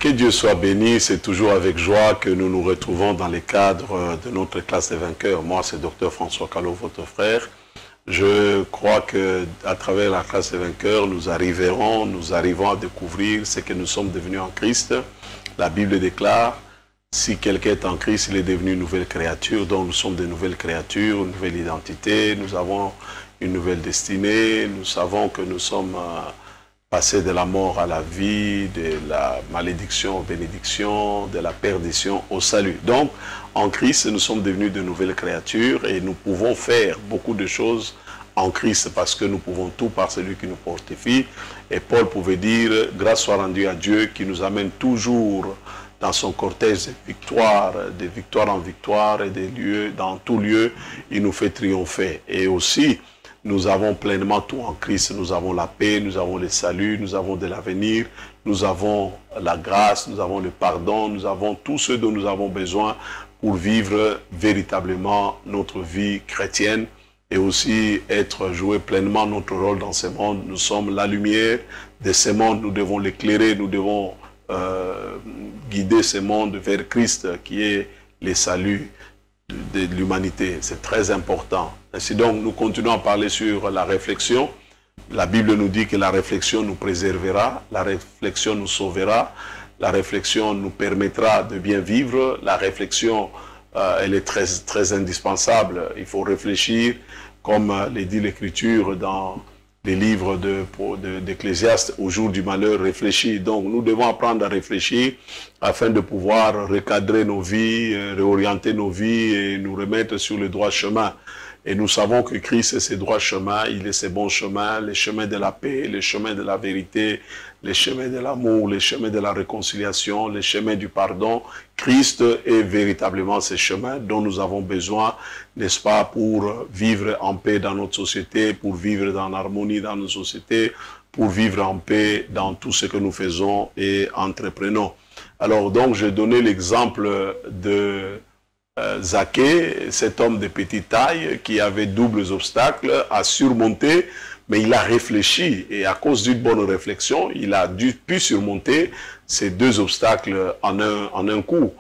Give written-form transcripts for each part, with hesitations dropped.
Que Dieu soit béni, c'est toujours avec joie que nous nous retrouvons dans les cadres de notre classe des vainqueurs. Moi, c'est Dr François Callot, votre frère. Je crois qu'à travers la classe des vainqueurs, nous arrivons à découvrir ce que nous sommes devenus en Christ. La Bible déclare, si quelqu'un est en Christ, il est devenu une nouvelle créature. Donc nous sommes des nouvelles créatures, une nouvelle identité, nous avons une nouvelle destinée. Nous savons que nous sommes passés de la mort à la vie, de la malédiction aux bénédictions, de la perdition au salut. Donc, en Christ, nous sommes devenus de nouvelles créatures et nous pouvons faire beaucoup de choses en Christ parce que nous pouvons tout par celui qui nous fortifie. Et Paul pouvait dire, grâce soit rendue à Dieu qui nous amène toujours dans son cortège de victoire en victoire et des lieux, dans tout lieu, il nous fait triompher. Et aussi, nous avons pleinement tout en Christ. Nous avons la paix, nous avons le salut, nous avons de l'avenir, nous avons la grâce, nous avons le pardon, nous avons tout ce dont nous avons besoin pour vivre véritablement notre vie chrétienne et aussi jouer pleinement notre rôle dans ce monde. Nous sommes la lumière de ce monde, nous devons l'éclairer, nous devons guider ce monde vers Christ qui est le salut de l'humanité. C'est très important. Ainsi donc, nous continuons à parler sur la réflexion. La Bible nous dit que la réflexion nous préservera, la réflexion nous sauvera, la réflexion nous permettra de bien vivre. La réflexion, elle est très, très indispensable. Il faut réfléchir, comme le dit l'Écriture dans les livres d'Ecclésiaste, au jour du malheur, réfléchir. Donc, nous devons apprendre à réfléchir afin de pouvoir recadrer nos vies, réorienter nos vies et nous remettre sur le droit chemin. Et nous savons que Christ est ce droit chemin, il est ce bon chemin, les chemins de la paix, les chemins de la vérité, les chemins de l'amour, les chemins de la réconciliation, les chemins du pardon. Christ est véritablement ce chemin dont nous avons besoin, n'est-ce pas, pour vivre en paix dans notre société, pour vivre en harmonie dans nos sociétés, pour vivre en paix dans tout ce que nous faisons et entreprenons. Alors donc, je donnais l'exemple de Zaché, cet homme de petite taille qui avait doubles obstacles à surmonter, mais il a réfléchi et à cause d'une bonne réflexion, il a pu surmonter ces deux obstacles en un coup.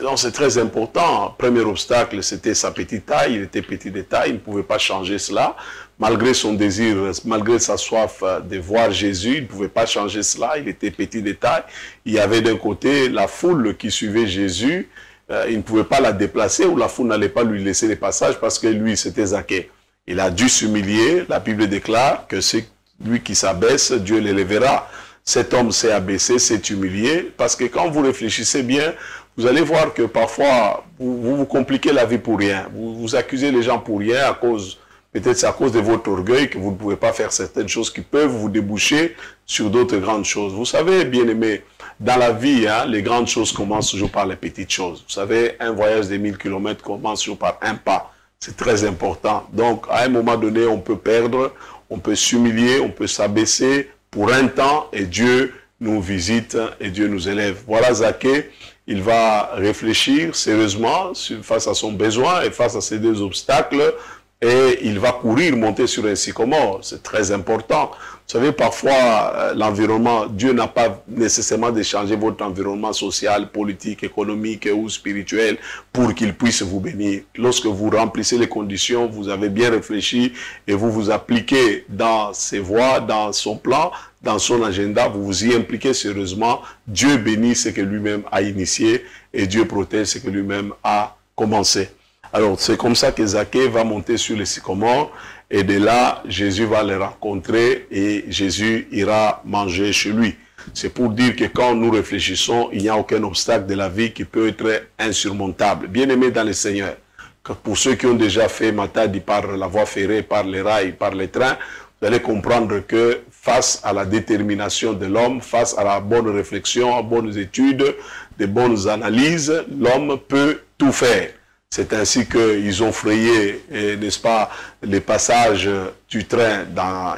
Donc c'est très important. Premier obstacle, c'était sa petite taille, il était petit de taille, il ne pouvait pas changer cela. Malgré son désir, malgré sa soif de voir Jésus, il ne pouvait pas changer cela, il était petit de taille. Il y avait d'un côté la foule qui suivait Jésus, il ne pouvait pas la déplacer ou la foule n'allait pas lui laisser les passages parce que lui, c'était Zaché. Il a dû s'humilier. La Bible déclare que c'est lui qui s'abaisse, Dieu l'élèvera. Cet homme s'est abaissé, s'est humilié parce que quand vous réfléchissez bien, vous allez voir que parfois, vous compliquez la vie pour rien. Vous accusez les gens pour rien à cause, peut-être c'est à cause de votre orgueil que vous ne pouvez pas faire certaines choses qui peuvent vous déboucher sur d'autres grandes choses. Vous savez, bien aimé, dans la vie, hein, les grandes choses commencent toujours par les petites choses. Vous savez, un voyage de 1000 km commence toujours par un pas. C'est très important. Donc, à un moment donné, on peut perdre, on peut s'humilier, on peut s'abaisser pour un temps et Dieu nous visite et Dieu nous élève. Voilà Zaché, il va réfléchir sérieusement face à son besoin et face à ces deux obstacles et il va courir, monter sur un sycomore. C'est très important. Vous savez, parfois, l'environnement, Dieu n'a pas nécessairement de changer votre environnement social, politique, économique ou spirituel pour qu'il puisse vous bénir. Lorsque vous remplissez les conditions, vous avez bien réfléchi et vous vous appliquez dans ses voies, dans son plan, dans son agenda, vous vous y impliquez sérieusement. Dieu bénit ce que lui-même a initié et Dieu protège ce que lui-même a commencé. Alors, c'est comme ça que Zaché va monter sur le sycomore et de là, Jésus va le rencontrer et Jésus ira manger chez lui. C'est pour dire que quand nous réfléchissons, il n'y a aucun obstacle de la vie qui peut être insurmontable. Bien-aimés dans le Seigneur, pour ceux qui ont déjà fait Matadi par la voie ferrée, par les rails, par les trains, vous allez comprendre que face à la détermination de l'homme, face à la bonne réflexion, aux bonnes études, des bonnes analyses, l'homme peut tout faire. C'est ainsi qu'ils ont frayé, n'est-ce pas, les passages du train,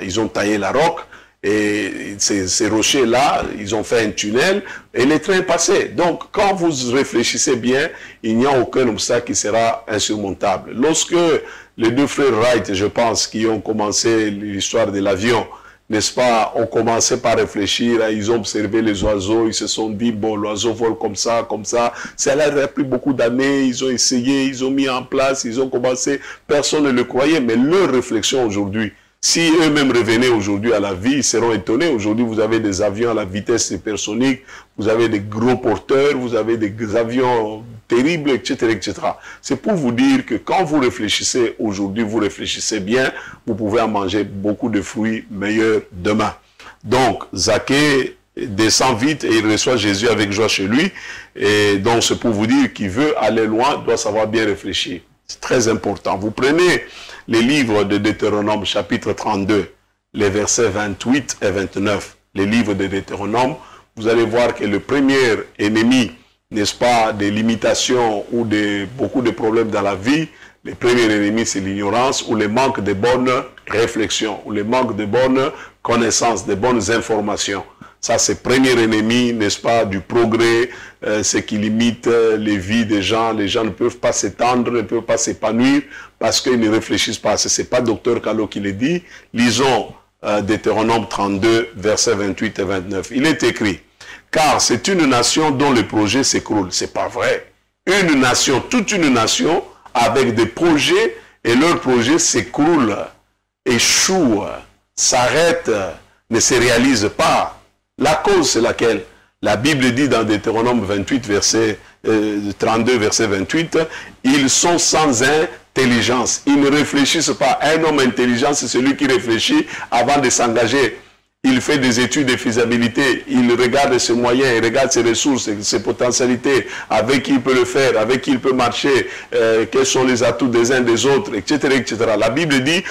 ils ont taillé la roque, et ces rochers-là, ils ont fait un tunnel, et les trains passaient. Donc, quand vous réfléchissez bien, il n'y a aucun obstacle qui sera insurmontable. Lorsque les deux frères Wright, je pense, qui ont commencé l'histoire de l'avion, n'est-ce pas, ont commencé par réfléchir, ils ont observé les oiseaux, ils se sont dit, bon, l'oiseau vole comme ça, comme ça. Ça leur a pris beaucoup d'années, ils ont essayé, ils ont mis en place, ils ont commencé, personne ne le croyait, mais leur réflexion aujourd'hui, si eux-mêmes revenaient aujourd'hui à la vie, ils seront étonnés. Aujourd'hui, vous avez des avions à la vitesse hypersonique, vous avez des gros porteurs, vous avez des avions terribles, etc., etc. C'est pour vous dire que quand vous réfléchissez aujourd'hui, vous réfléchissez bien, vous pouvez en manger beaucoup de fruits meilleurs demain. Donc, Zaché descend vite et il reçoit Jésus avec joie chez lui. Et donc, c'est pour vous dire qu'il veut aller loin, doit savoir bien réfléchir. C'est très important. Vous prenez les livres de Deutéronome, chapitre 32, les versets 28 et 29, les livres de Deutéronome, vous allez voir que le premier ennemi, n'est-ce pas, des limitations ou de beaucoup de problèmes dans la vie, le premier ennemi, c'est l'ignorance ou le manque de bonnes réflexions, ou le manque de bonnes connaissances, de bonnes informations. Ça, c'est le premier ennemi, n'est-ce pas, du progrès, ce qui limite les vies des gens. Les gens ne peuvent pas s'étendre, ne peuvent pas s'épanouir parce qu'ils ne réfléchissent pas. Ce n'est pas Dr Callot qui le dit. Lisons Deutéronome 32, versets 28 et 29. Il est écrit, « Car c'est une nation dont le projet s'écroule. » Ce n'est pas vrai. Une nation, toute une nation, avec des projets, et leurs projets s'écroulent, échouent, s'arrêtent, ne se réalisent pas. La cause, c'est laquelle? La Bible dit dans Deutéronome 28, 32, verset 28, « Ils sont sans intelligence. Ils ne réfléchissent pas. » Un homme intelligent, c'est celui qui réfléchit avant de s'engager. Il fait des études de faisabilité, il regarde ses moyens, il regarde ses ressources, ses potentialités, avec qui il peut le faire, avec qui il peut marcher, quels sont les atouts des uns des autres, etc., etc. La Bible dit,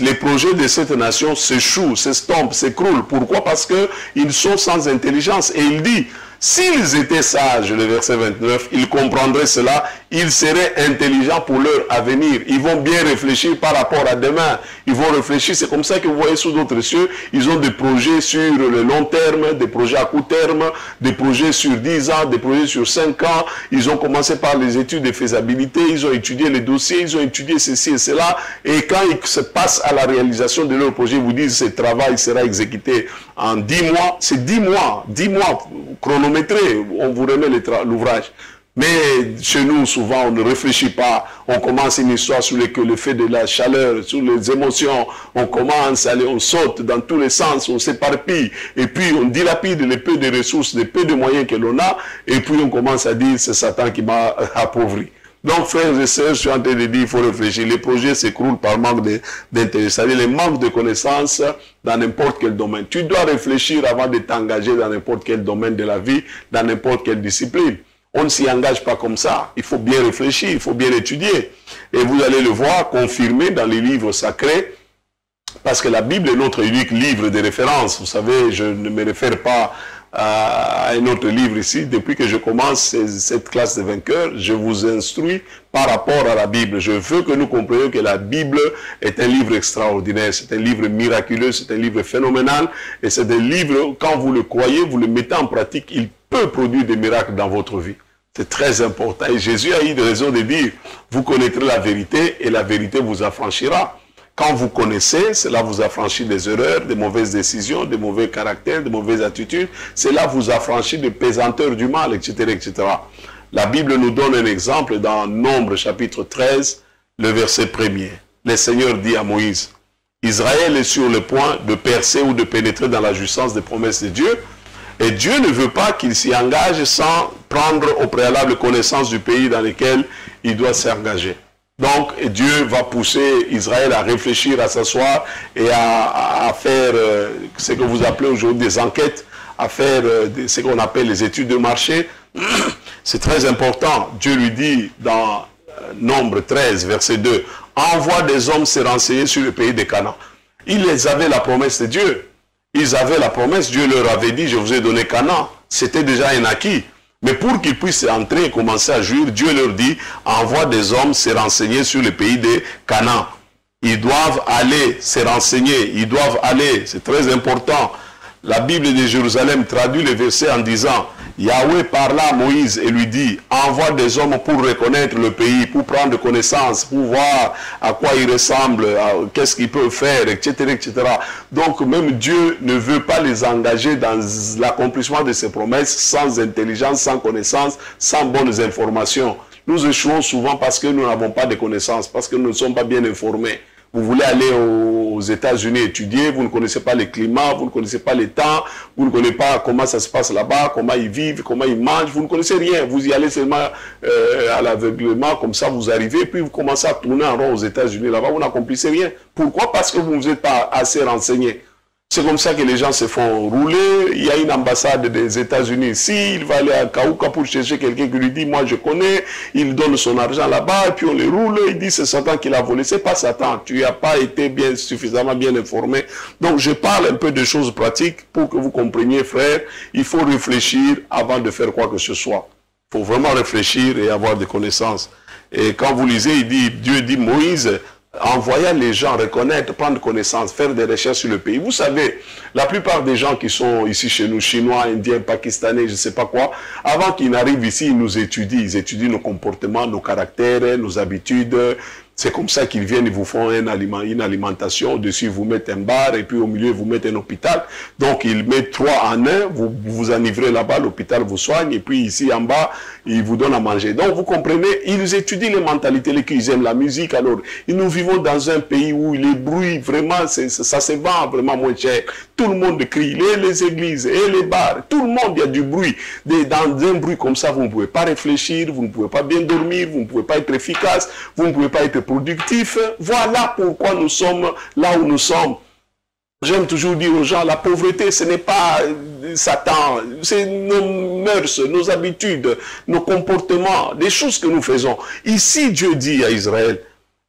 les projets de cette nation s'échouent, s'estompent, s'écroulent. Pourquoi? Parce qu'ils sont sans intelligence. Et il dit, s'ils étaient sages, le verset 29, ils comprendraient cela, ils seraient intelligents pour leur avenir. Ils vont bien réfléchir par rapport à demain. Ils vont réfléchir, c'est comme ça que vous voyez sous d'autres cieux, ils ont des projets sur le long terme, des projets à court terme, des projets sur 10 ans, des projets sur 5 ans. Ils ont commencé par les études de faisabilité, ils ont étudié les dossiers, ils ont étudié ceci et cela. Et quand ils se passent à la réalisation de leur projet, ils vous disent ce travail sera exécuté en 10 mois. C'est 10 mois chronométré, on vous remet l'ouvrage. Mais chez nous, souvent, on ne réfléchit pas. On commence une histoire sur le fait de la chaleur, sur les émotions. On commence, on saute dans tous les sens, on s'éparpille. Et puis, on dilapide les peu de ressources, les peu de moyens que l'on a. Et puis, on commence à dire, c'est Satan qui m'a appauvri. Donc, frères et sœurs, je suis en train de dire, il faut réfléchir. Les projets s'écroulent par manque d'intérêt. C'est-à-dire, les manques de connaissances dans n'importe quel domaine. Tu dois réfléchir avant de t'engager dans n'importe quel domaine de la vie, dans n'importe quelle discipline. On ne s'y engage pas comme ça. Il faut bien réfléchir, il faut bien étudier. Et vous allez le voir confirmé dans les livres sacrés, parce que la Bible est notre unique livre de référence. Vous savez, je ne me réfère pas à un autre livre ici. Depuis que je commence cette classe de vainqueurs, je vous instruis par rapport à la Bible. Je veux que nous comprenions que la Bible est un livre extraordinaire, c'est un livre miraculeux, c'est un livre phénoménal, et c'est un livre, quand vous le croyez, vous le mettez en pratique, il peut produire des miracles dans votre vie. C'est très important. Et Jésus a eu raison de dire, vous connaîtrez la vérité et la vérité vous affranchira. Quand vous connaissez, cela vous affranchit des erreurs, des mauvaises décisions, des mauvais caractères, des mauvaises attitudes. Cela vous affranchit des pesanteurs du mal, etc., etc. La Bible nous donne un exemple dans Nombre chapitre 13, le verset 1er. Le Seigneur dit à Moïse, Israël est sur le point de percer ou de pénétrer dans la jouissance des promesses de Dieu. Et Dieu ne veut pas qu'il s'y engage sans prendre au préalable connaissance du pays dans lequel il doit s'engager. Donc, Dieu va pousser Israël à réfléchir, à s'asseoir et à faire ce que vous appelez aujourd'hui des enquêtes, à faire ce qu'on appelle les études de marché. C'est très important. Dieu lui dit dans Nombre 13, verset 2, « Envoie des hommes se renseigner sur le pays de Canaan. » Ils avaient la promesse de Dieu. Ils avaient la promesse, Dieu leur avait dit, je vous ai donné Canaan. C'était déjà un acquis. Mais pour qu'ils puissent entrer et commencer à jouir, Dieu leur dit, envoie des hommes se renseigner sur le pays de Canaan. Ils doivent aller se renseigner, ils doivent aller, c'est très important. La Bible de Jérusalem traduit le verset en disant, Yahweh parla à Moïse et lui dit, envoie des hommes pour reconnaître le pays, pour prendre connaissance, pour voir à quoi il ressemble, qu'est-ce qu'il peut faire, etc., etc. Donc même Dieu ne veut pas les engager dans l'accomplissement de ses promesses sans intelligence, sans connaissance, sans bonnes informations. Nous échouons souvent parce que nous n'avons pas de connaissances, parce que nous ne sommes pas bien informés. Vous voulez aller aux États-Unis étudier, vous ne connaissez pas le climat, vous ne connaissez pas les temps, vous ne connaissez pas comment ça se passe là-bas, comment ils vivent, comment ils mangent, vous ne connaissez rien. Vous y allez seulement à l'aveuglement, comme ça vous arrivez, puis vous commencez à tourner en rond aux États-Unis là-bas, vous n'accomplissez rien. Pourquoi? Parce que vous ne vous êtes pas assez renseigné. C'est comme ça que les gens se font rouler. Il y a une ambassade des États-Unis ici. Il va aller à Kaouka pour chercher quelqu'un qui lui dit, moi je connais. Il donne son argent là-bas et puis on les roule. Il dit, c'est Satan qui l'a volé. C'est pas Satan. Tu n'as pas été suffisamment bien informé. Donc je parle un peu de choses pratiques pour que vous compreniez, frère. Il faut réfléchir avant de faire quoi que ce soit. Il faut vraiment réfléchir et avoir des connaissances. Et quand vous lisez, il dit, Dieu dit, Moïse, envoyer les gens reconnaître, prendre connaissance, faire des recherches sur le pays. Vous savez, la plupart des gens qui sont ici chez nous, Chinois, Indiens, Pakistanais, je ne sais pas quoi, avant qu'ils n'arrivent ici, ils nous étudient. Ils étudient nos comportements, nos caractères, nos habitudes. C'est comme ça qu'ils viennent, ils vous font une alimentation. Au-dessus, ils vous mettent un bar et puis au milieu, ils vous mettent un hôpital. Donc, ils mettent 3 en 1. Vous vous enivrez là-bas, l'hôpital vous soigne. Et puis ici, en bas, ils vous donnent à manger. Donc, vous comprenez, ils étudient les mentalités, les qu'ils aiment la musique. Alors, nous vivons dans un pays où les bruits, vraiment, ça se vend vraiment moins cher. Tout le monde crie, les églises et les bars. Tout le monde, il y a du bruit. Dans un bruit comme ça, vous ne pouvez pas réfléchir, vous ne pouvez pas bien dormir, vous ne pouvez pas être efficace, vous ne pouvez pas être productif. Voilà pourquoi nous sommes là où nous sommes. J'aime toujours dire aux gens, la pauvreté, ce n'est pas Satan, c'est nos mœurs, nos habitudes, nos comportements, des choses que nous faisons. Ici, Dieu dit à Israël,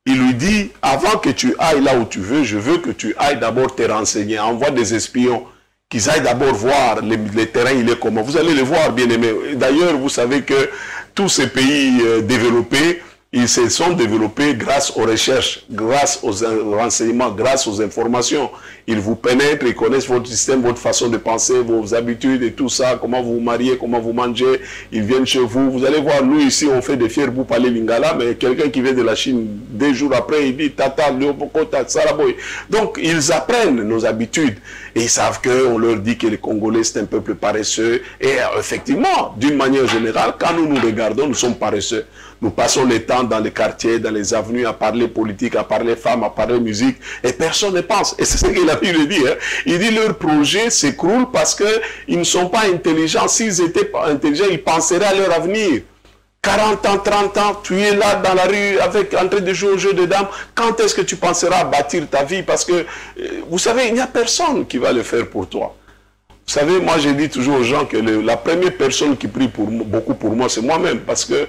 il lui dit, avant que tu ailles là où tu veux, je veux que tu ailles d'abord te renseigner, envoie des espions, qu'ils aillent d'abord voir les terrains, il est comment. Vous allez les voir, bien aimés. D'ailleurs, vous savez que tous ces pays développés, ils se sont développés grâce aux recherches, grâce aux renseignements, grâce aux informations. Ils vous pénètrent, ils connaissent votre système, votre façon de penser, vos habitudes et tout ça, comment vous vous mariez, comment vous mangez. Ils viennent chez vous. Vous allez voir, nous ici, on fait des fiers pour parler lingala, mais quelqu'un qui vient de la Chine, 2 jours après, il dit Tata, Léopokota, Saraboy. Donc, ils apprennent nos habitudes. Et ils savent qu'on leur dit que les Congolais, c'est un peuple paresseux. Et effectivement, d'une manière générale, quand nous nous regardons, nous sommes paresseux. Nous passons le temps dans les quartiers, dans les avenues, à parler politique, à parler femmes, à parler musique, et personne ne pense. Et c'est ce qu'il a pu le dire. Hein. Il dit leur projet s'écroule parce qu'ils ne sont pas intelligents. S'ils étaient pas intelligents, ils penseraient à leur avenir. 40 ans, 30 ans, tu es là dans la rue en train de jouer au jeu de dames. Quand est-ce que tu penseras à bâtir ta vie? Parce que, vous savez, il n'y a personne qui va le faire pour toi. Vous savez, moi j'ai dit toujours aux gens que la première personne qui prie beaucoup pour moi, c'est moi-même. Parce que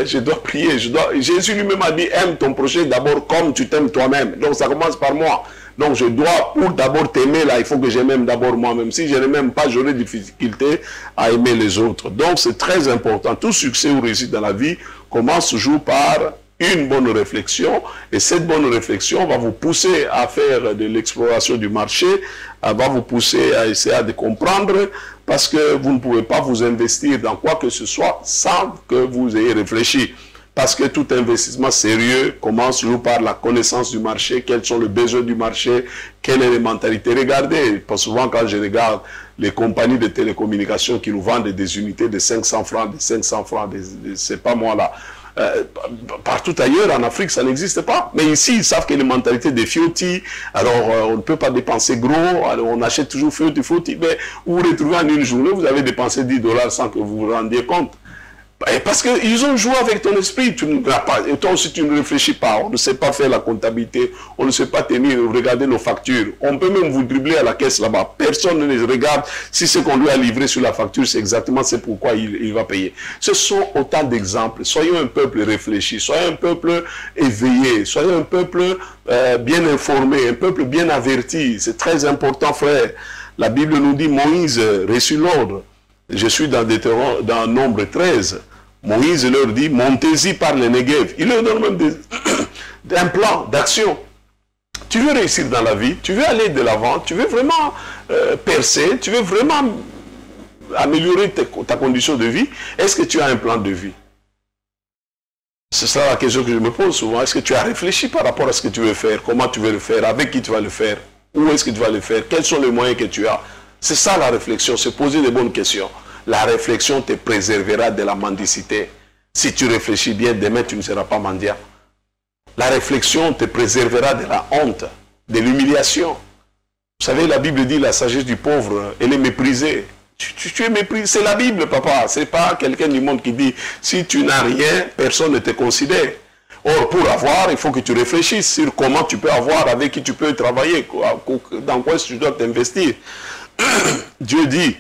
je dois prier. Jésus lui-même a dit, aime ton prochain d'abord comme tu t'aimes toi-même. Donc ça commence par moi. Donc je dois, pour d'abord t'aimer là, il faut que je m'aime d'abord moi-même. Si je ne m'aime pas, j'aurai des difficultés à aimer les autres. Donc c'est très important. Tout succès ou réussite dans la vie commence toujours par une bonne réflexion, et cette bonne réflexion va vous pousser à faire de l'exploration du marché, va vous pousser à essayer de comprendre, parce que vous ne pouvez pas vous investir dans quoi que ce soit sans que vous ayez réfléchi. Parce que tout investissement sérieux commence toujours par la connaissance du marché, quels sont les besoins du marché, quelle est les mentalités. Regardez, pas souvent quand je regarde les compagnies de télécommunications qui nous vendent des unités de 500 francs, c'est pas moi là. Partout ailleurs, en Afrique, ça n'existe pas. Mais ici, ils savent que les mentalités des fiotti, alors on ne peut pas dépenser gros, alors on achète toujours fiotti, mais vous vous retrouvez en une journée, vous avez dépensé 10 $ sans que vous vous rendiez compte. Parce qu'ils ont joué avec ton esprit, tu ne l'as pas, et toi aussi tu ne réfléchis pas, on ne sait pas faire la comptabilité, on ne sait pas tenir, regarder nos factures, on peut même vous dribbler à la caisse là-bas, personne ne regarde si ce qu'on lui a livré sur la facture, c'est exactement ce pourquoi il va payer. Ce sont autant d'exemples, soyons un peuple réfléchi, soyons un peuple éveillé, soyons un peuple bien informé, un peuple bien averti, c'est très important frère. La Bible nous dit, Moïse reçut l'ordre. Je suis dans Nombre 13. Moïse leur dit, montez-y par le Negev. Il leur donne même un plan d'action. Tu veux réussir dans la vie, tu veux aller de l'avant, tu veux vraiment percer, tu veux vraiment améliorer ta condition de vie, est-ce que tu as un plan de vie? C'est ça la question que je me pose souvent. Est-ce que tu as réfléchi par rapport à ce que tu veux faire? Comment tu veux le faire? Avec qui tu vas le faire? Où est-ce que tu vas le faire? Quels sont les moyens que tu as? C'est ça la réflexion, c'est poser des bonnes questions. La réflexion te préservera de la mendicité. Si tu réfléchis bien, demain tu ne seras pas mendiant. La réflexion te préservera de la honte, de l'humiliation. Vous savez, la Bible dit la sagesse du pauvre, elle est méprisée. Tu es méprisé. C'est la Bible, papa. Ce n'est pas quelqu'un du monde qui dit si tu n'as rien, personne ne te considère. Or, pour avoir, il faut que tu réfléchisses sur comment tu peux avoir, avec qui tu peux travailler, dans quoi tu dois t'investir. Dieu dit,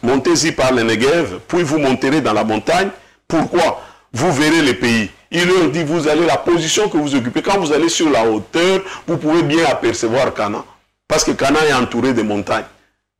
montez-y par le Negev, puis vous monterez dans la montagne. Pourquoi? Vous verrez les pays. Il leur dit, vous allez la position que vous occupez. Quand vous allez sur la hauteur, vous pouvez bien apercevoir Canaan. Parce que Canaan est entouré de montagnes.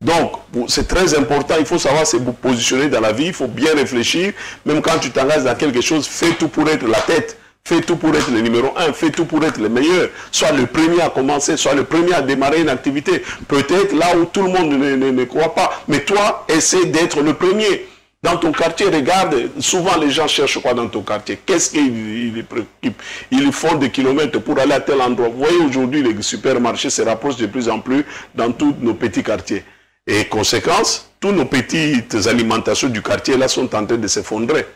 Donc, c'est très important, il faut savoir se positionner dans la vie, il faut bien réfléchir. Même quand tu t'engages dans quelque chose, fais tout pour être la tête. Fais tout pour être le numéro 1, fais tout pour être le meilleur. Sois le premier à commencer, sois le premier à démarrer une activité. Peut-être là où tout le monde ne croit pas. Mais toi, essaie d'être le premier. Dans ton quartier, regarde, souvent les gens cherchent quoi dans ton quartier? Qu'est-ce qu'ils les préoccupent? Ils font des kilomètres pour aller à tel endroit. Vous voyez, aujourd'hui, les supermarchés se rapprochent de plus en plus dans tous nos petits quartiers. Et conséquence, tous nos petites alimentations du quartier là sont en train de s'effondrer.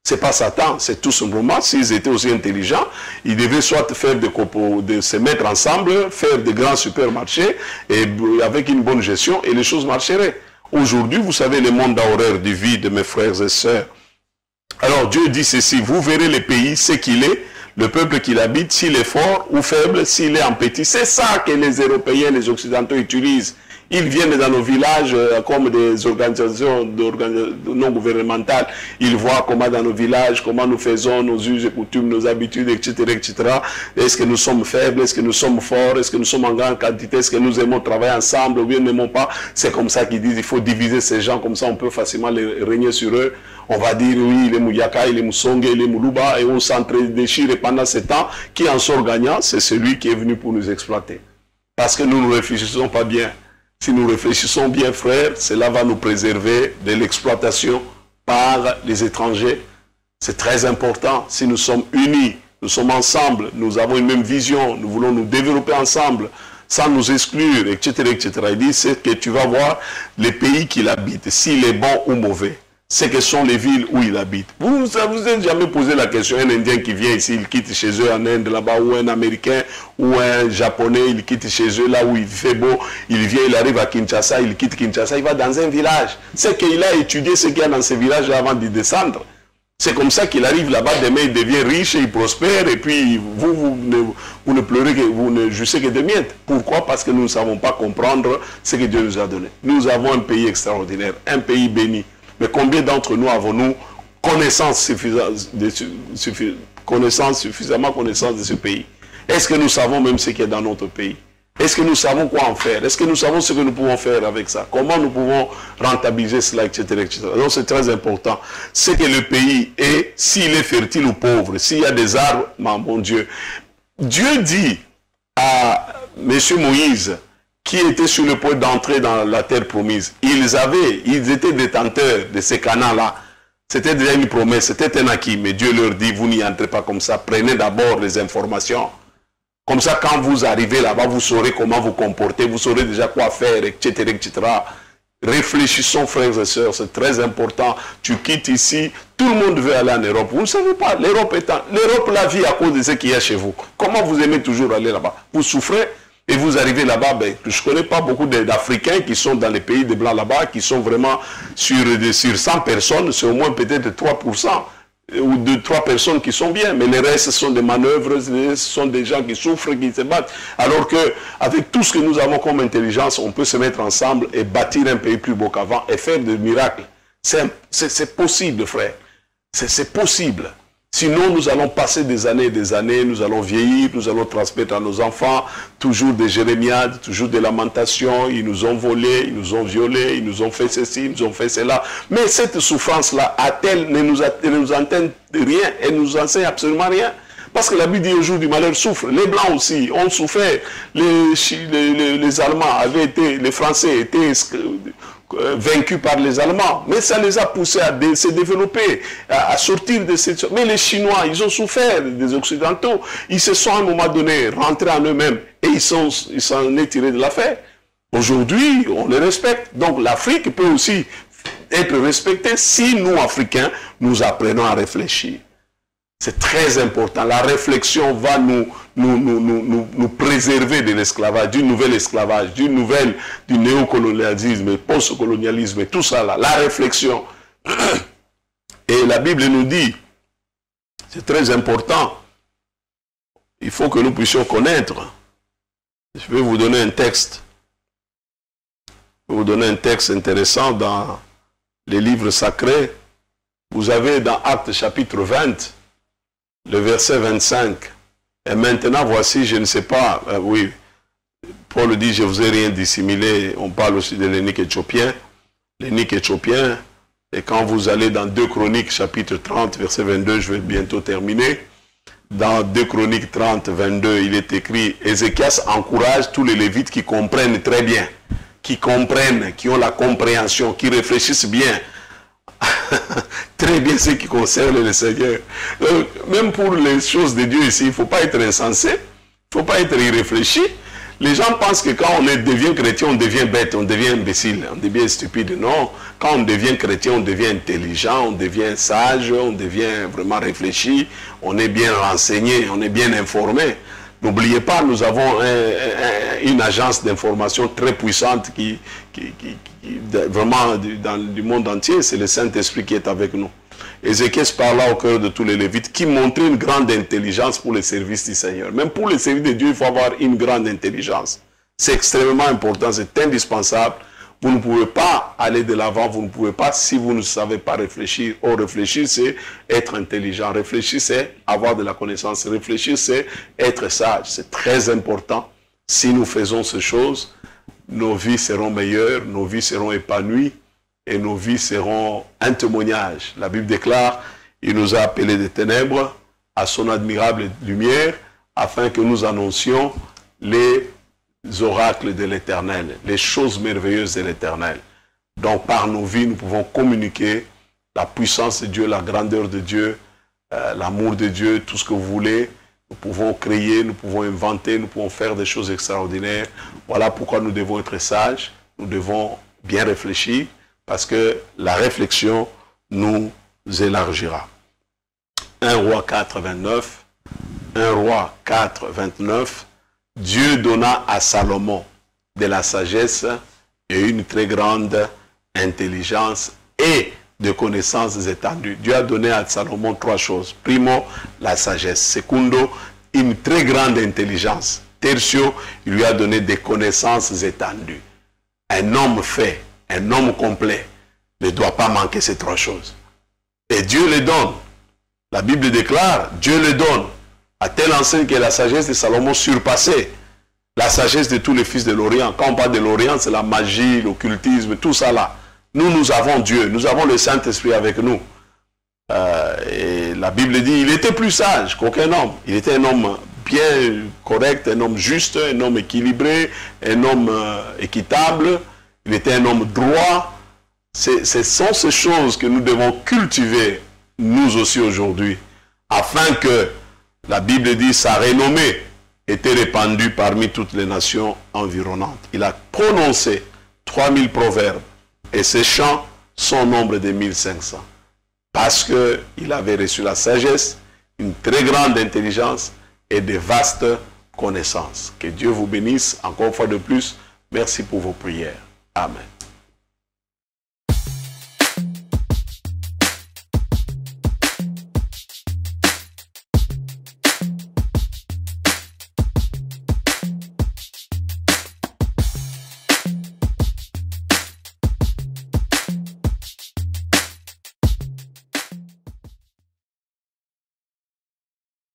C'est pas Satan, c'est tout simplement, s'ils étaient aussi intelligents, ils devaient soit faire de se mettre ensemble, faire de grands supermarchés, et avec une bonne gestion, et les choses marcheraient. Aujourd'hui, vous savez, le monde a horreur du vide, mes frères et sœurs. Alors Dieu dit ceci, vous verrez le pays, ce qu'il est, le peuple qu'il habite, s'il est fort ou faible, s'il est en petit. C'est ça que les Européens, les Occidentaux utilisent. Ils viennent dans nos villages comme des organisations non gouvernementales. Ils voient comment dans nos villages, comment nous faisons nos us et coutumes, nos habitudes, etc. etc. Est-ce que nous sommes faibles? Est-ce que nous sommes forts? Est-ce que nous sommes en grande quantité? Est-ce que nous aimons travailler ensemble ou bien nous n'aimons pas? C'est comme ça qu'ils disent, il faut diviser ces gens, comme ça on peut facilement les régner sur eux. On va dire, oui, il est Mouyaka, il est Moussongue, il est Moulouba, et on s'entre-déchire. Et pendant ce temps, qui en sort gagnant? C'est celui qui est venu pour nous exploiter. Parce que nous ne réfléchissons pas bien. Si nous réfléchissons bien, frères, cela va nous préserver de l'exploitation par les étrangers. C'est très important. Si nous sommes unis, nous sommes ensemble, nous avons une même vision, nous voulons nous développer ensemble, sans nous exclure, etc., etc. Il dit, c'est que tu vas voir les pays qu'il habite, s'il est bon ou mauvais. C'est que sont les villes où il habite. Vous vous êtes jamais posé la question, un Indien qui vient ici, il quitte chez eux en Inde là-bas, ou un Américain, ou un Japonais, il quitte chez eux là où il fait beau, il vient, il arrive à Kinshasa, il quitte Kinshasa, il va dans un village. C'est qu'il a étudié ce qu'il y a dans ce village avant d'y descendre. C'est comme ça qu'il arrive là-bas, demain il devient riche et il prospère, et puis vous ne pleurez que, vous ne jouissez que de miettes. Pourquoi? Parce que nous ne savons pas comprendre ce que Dieu nous a donné. Nous avons un pays extraordinaire, un pays béni. Mais combien d'entre nous avons-nous suffisamment connaissance de ce pays? Est-ce que nous savons même ce qui est dans notre pays? Est-ce que nous savons quoi en faire? Est-ce que nous savons ce que nous pouvons faire avec ça? Comment nous pouvons rentabiliser cela, etc. etc. Donc c'est très important. C'est que le pays est, s'il est fertile ou pauvre, s'il y a des arbres, mon Dieu. Dieu dit à M. Moïse, qui étaient sur le point d'entrer dans la terre promise. Ils étaient détenteurs de ces Canaan-là. C'était déjà une promesse, c'était un acquis. Mais Dieu leur dit, vous n'y entrez pas comme ça. Prenez d'abord les informations. Comme ça, quand vous arrivez là-bas, vous saurez comment vous comporter, vous saurez déjà quoi faire, etc., etc. Réfléchissons, frères et sœurs, c'est très important. Tu quittes ici, tout le monde veut aller en Europe. Vous ne savez pas, l'Europe, la vie à cause de ce qu'il y a chez vous. Comment vous aimez toujours aller là-bas? Vous souffrez? Et vous arrivez là-bas, ben, je ne connais pas beaucoup d'Africains qui sont dans les pays de blancs là-bas, qui sont vraiment sur 100 personnes, c'est au moins peut-être 3%, ou 3 personnes qui sont bien. Mais les restes, ce sont des manœuvres, ce sont des gens qui souffrent, qui se battent. Alors qu'avec tout ce que nous avons comme intelligence, on peut se mettre ensemble et bâtir un pays plus beau qu'avant et faire des miracles. C'est possible, frère. C'est possible. Sinon, nous allons passer des années, nous allons vieillir, nous allons transmettre à nos enfants toujours des jérémiades, toujours des lamentations. Ils nous ont volés, ils nous ont violés, ils nous ont fait ceci, ils nous ont fait cela. Mais cette souffrance-là, ne nous enseigne rien, elle ne nous enseigne absolument rien. Parce que la Bible dit au jour du malheur souffre. Les Blancs aussi ont souffert. Les Allemands avaient été, les Français étaient vaincus par les Allemands. Mais ça les a poussés à se développer, à sortir de cette... Mais les Chinois, ils ont souffert des Occidentaux. Ils se sont à un moment donné rentrés en eux-mêmes et ils s'en est tirés de l'affaire. Aujourd'hui, on les respecte. Donc l'Afrique peut aussi être respectée si nous, Africains, nous apprenons à réfléchir. C'est très important. La réflexion va nous préserver de l'esclavage, du nouvel esclavage, du néocolonialisme, post-colonialisme, tout ça là. La réflexion. Et la Bible nous dit, c'est très important, il faut que nous puissions connaître. Je vais vous donner un texte. Je vais vous donner un texte intéressant dans les livres sacrés. Vous avez dans Actes chapitre 20, le verset 25. Et maintenant, voici, je ne sais pas, oui, Paul dit, je ne vous ai rien dissimulé. On parle aussi de l'énigme éthiopien. L'énigme éthiopien, et quand vous allez dans 2 Chroniques, chapitre 30, verset 22, je vais bientôt terminer. Dans 2 Chroniques 30, 22, il est écrit, Ézéchias encourage tous les Lévites qui comprennent très bien, qui comprennent, qui ont la compréhension, qui réfléchissent bien. Très bien ce qui concerne le Seigneur. Même pour les choses de Dieu ici, il ne faut pas être insensé, il ne faut pas être irréfléchi. Les gens pensent que quand on devient chrétien, on devient bête, on devient imbécile, on devient stupide. Non, quand on devient chrétien, on devient intelligent, on devient sage, on devient vraiment réfléchi, on est bien renseigné, on est bien informé. N'oubliez pas, nous avons une agence d'information très puissante qui vraiment dans du monde entier, c'est le Saint-Esprit qui est avec nous. Ézéchias parla au cœur de tous les Lévites qui montraient une grande intelligence pour le service du Seigneur. Même pour le service de Dieu, il faut avoir une grande intelligence. C'est extrêmement important, c'est indispensable. Vous ne pouvez pas aller de l'avant, vous ne pouvez pas si vous ne savez pas réfléchir. Or, réfléchir, c'est être intelligent. Réfléchir, c'est avoir de la connaissance. Réfléchir, c'est être sage. C'est très important. Si nous faisons ces choses, nos vies seront meilleures, nos vies seront épanouies et nos vies seront un témoignage. La Bible déclare, il nous a appelés des ténèbres à son admirable lumière afin que nous annoncions les oracles de l'Éternel, les choses merveilleuses de l'Éternel. Donc par nos vies, nous pouvons communiquer la puissance de Dieu, la grandeur de Dieu, l'amour de Dieu, tout ce que vous voulez. Nous pouvons créer, nous pouvons inventer, nous pouvons faire des choses extraordinaires. Voilà pourquoi nous devons être sages, nous devons bien réfléchir, parce que la réflexion nous élargira. 1 Roi 4, 29, 1 Roi 4, 29, Dieu donna à Salomon de la sagesse et une très grande intelligence et de connaissances étendues. Dieu a donné à Salomon 3 choses. Primo, la sagesse. Secundo, une très grande intelligence. Tertio, il lui a donné des connaissances étendues. Un homme fait, un homme complet, ne doit pas manquer ces 3 choses. Et Dieu les donne. La Bible déclare, Dieu les donne. À telle enseigne que la sagesse de Salomon surpassait la sagesse de tous les fils de l'Orient. Quand on parle de l'Orient, c'est la magie, l'occultisme, tout ça là. Nous avons Dieu, nous avons le Saint-Esprit avec nous. Et la Bible dit, il était plus sage qu'aucun homme. Il était un homme bien correct, un homme juste, un homme équilibré, un homme équitable. Il était un homme droit. Ce sont ces choses que nous devons cultiver, nous aussi aujourd'hui, afin que la Bible dit sa renommée était répandue parmi toutes les nations environnantes. Il a prononcé 3000 proverbes et ses chants sont au nombre de 1500. Parce qu'il avait reçu la sagesse, une très grande intelligence et de vastes connaissances. Que Dieu vous bénisse encore une fois de plus. Merci pour vos prières. Amen.